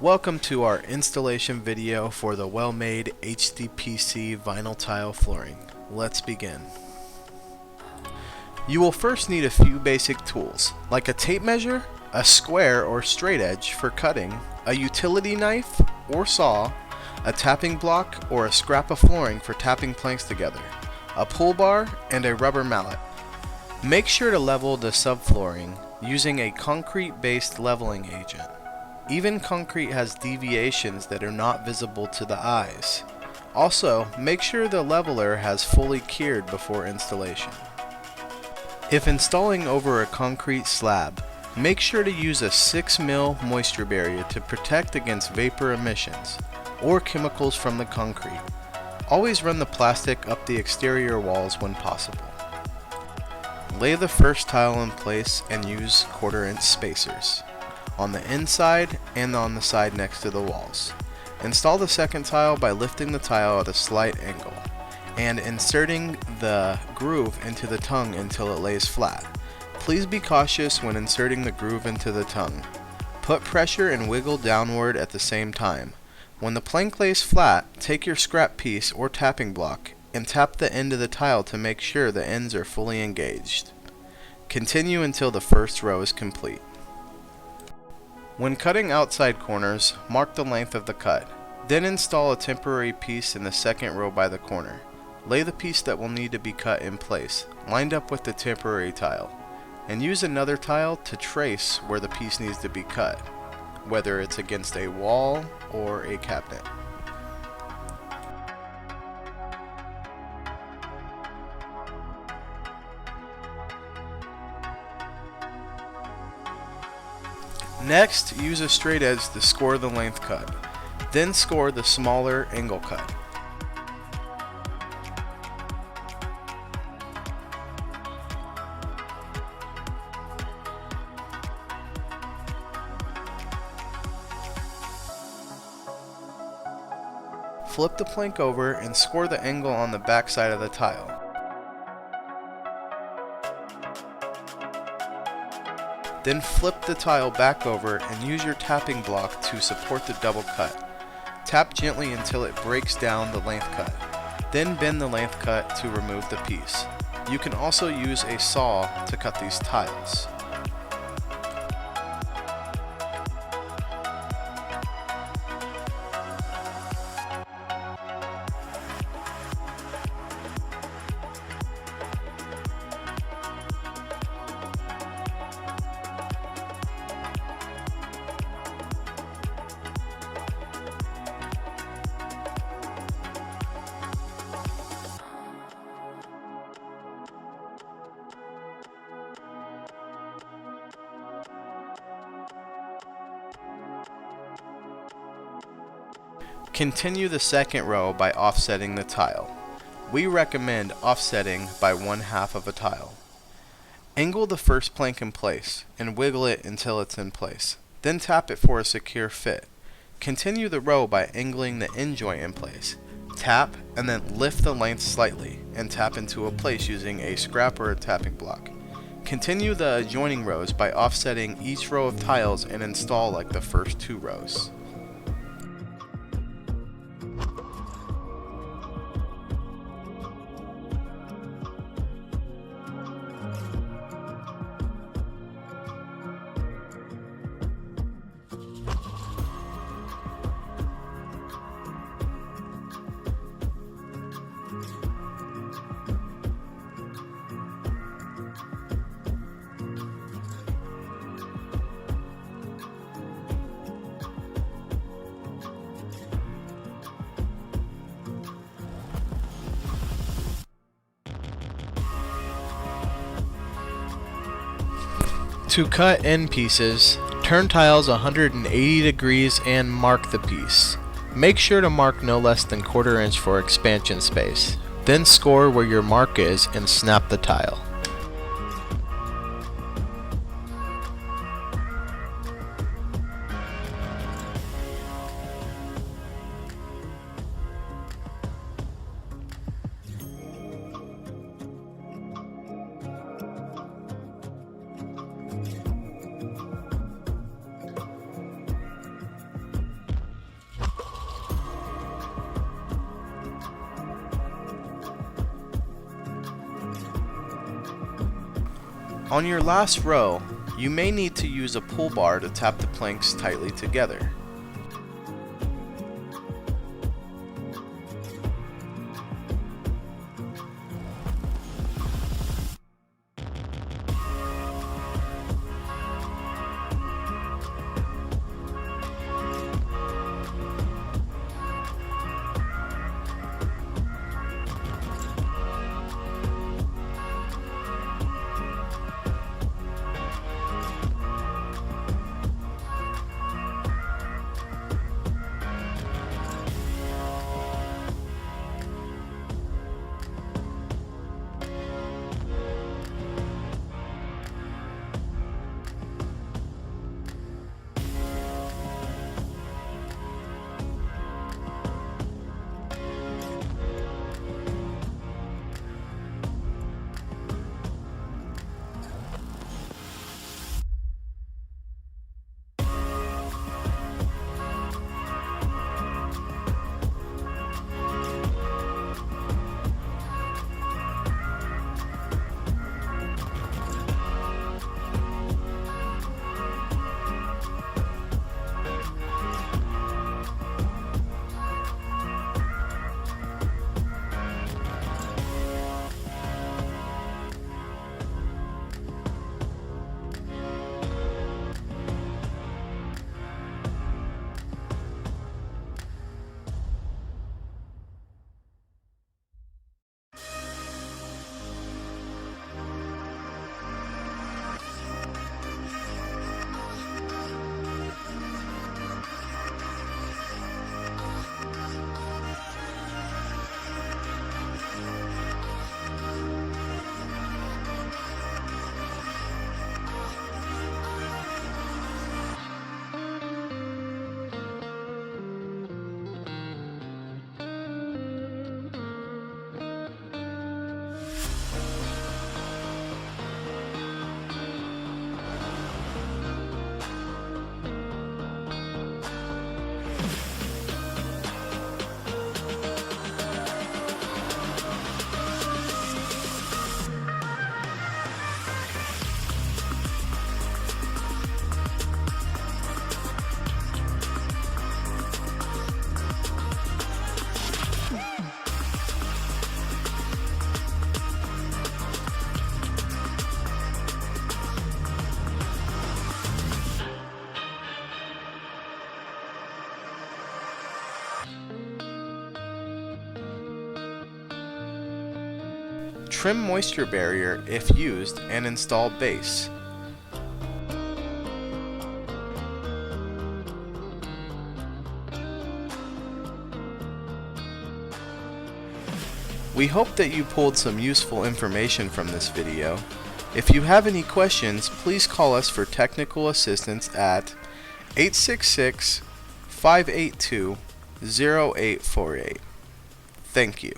Welcome to our installation video for the well-made HDPC vinyl tile flooring. Let's begin. You will first need a few basic tools, like a tape measure, a square or straight edge for cutting, a utility knife or saw, a tapping block or a scrap of flooring for tapping planks together, a pull bar, and a rubber mallet. Make sure to level the subflooring using a concrete-based leveling agent. Even concrete has deviations that are not visible to the eyes. Also, make sure the leveler has fully cured before installation. If installing over a concrete slab, make sure to use a 6mm moisture barrier to protect against vapor emissions or chemicals from the concrete. Always run the plastic up the exterior walls when possible. Lay the first tile in place and use 1/4-inch spacers on the inside and on the side next to the walls. Install the second tile by lifting the tile at a slight angle and inserting the groove into the tongue until it lays flat. Please be cautious when inserting the groove into the tongue. Put pressure and wiggle downward at the same time. When the plank lays flat, take your scrap piece or tapping block and tap the end of the tile to make sure the ends are fully engaged. Continue until the first row is complete. When cutting outside corners, mark the length of the cut. Then install a temporary piece in the second row by the corner. Lay the piece that will need to be cut in place, lined up with the temporary tile, and use another tile to trace where the piece needs to be cut, whether it's against a wall or a cabinet. Next, use a straight edge to score the length cut, then score the smaller angle cut. Flip the plank over and score the angle on the back side of the tile. Then flip the tile back over and use your tapping block to support the double cut. Tap gently until it breaks down the length cut. Then bend the length cut to remove the piece. You can also use a saw to cut these tiles. Continue the second row by offsetting the tile. We recommend offsetting by 1/2 of a tile. Angle the first plank in place and wiggle it until it's in place. Then tap it for a secure fit. Continue the row by angling the end joint in place. Tap and then lift the length slightly and tap into a place using a scrap or a tapping block. Continue the adjoining rows by offsetting each row of tiles and install like the first 2 rows. To cut end pieces, turn tiles 180 degrees and mark the piece. Make sure to mark no less than 1/4 inch for expansion space. Then score where your mark is and snap the tile. On your last row, you may need to use a pull bar to tap the planks tightly together. Trim moisture barrier if used and install base. We hope that you pulled some useful information from this video. If you have any questions, please call us for technical assistance at 866-582-0848. Thank you.